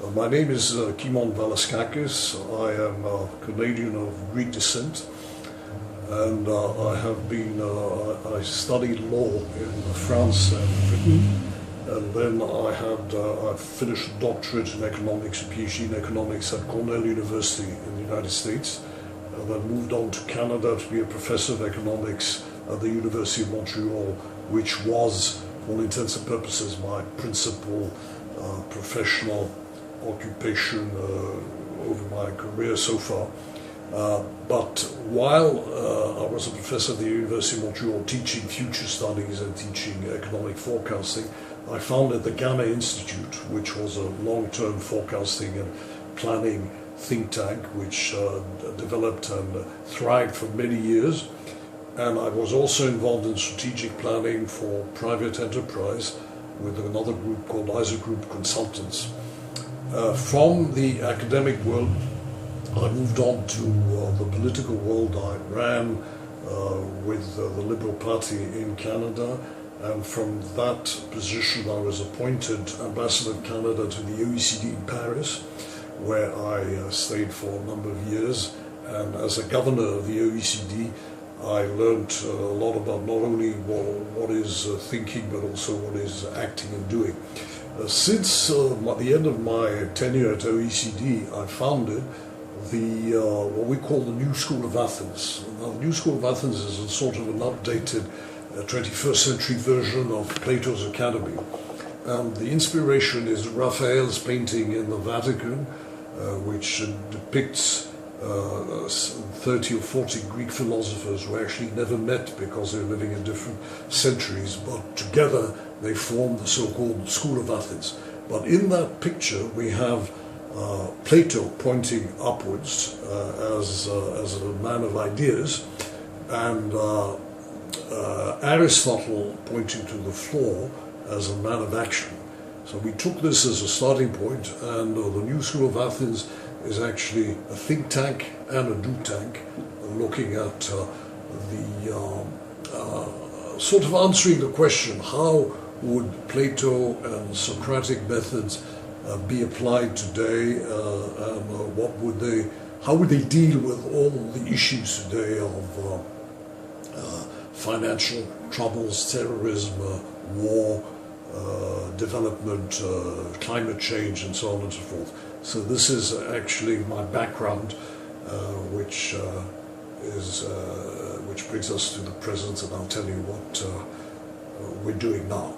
My name is Kimon VALASKAKIS. I am a Canadian of Greek descent, and I studied law in France and Britain, and then I finished a doctorate in economics, a PhD in economics at Cornell University in the United States, and then moved on to Canada to be a professor of economics at the University of Montreal, which was, for all intents and purposes, my principal professional occupation over my career so far. But while I was a professor at the University of Montreal teaching future studies and teaching economic forecasting, I founded the Ghana Institute, which was a long-term forecasting and planning think tank which developed and thrived for many years. And I was also involved in strategic planning for private enterprise with another group called Group Consultants. From the academic world, I moved on to the political world. I ran with the Liberal Party in Canada, and from that position I was appointed Ambassador of Canada to the OECD in Paris, where I stayed for a number of years. And as a governor of the OECD, I learned a lot about not only what is thinking, but also what is acting and doing. Since the end of my tenure at OECD, I founded what we call the New School of Athens. Now, the New School of Athens is a sort of an updated 21st century version of Plato's Academy. And the inspiration is Raphael's painting in the Vatican, which depicts 30 or 40 Greek philosophers who actually never met because they're living in different centuries, but together they formed the so-called School of Athens. But in that picture we have Plato pointing upwards as a man of ideas, and Aristotle pointing to the floor as a man of action. So we took this as a starting point, and the New School of Athens is actually a think tank and a do tank, looking at sort of answering the question, how would Plato and Socratic methods be applied today, and how would they deal with all the issues today of financial troubles, terrorism, war, development, climate change, and so on and so forth. So this is actually my background, which brings us to the present, and I'll tell you what we're doing now.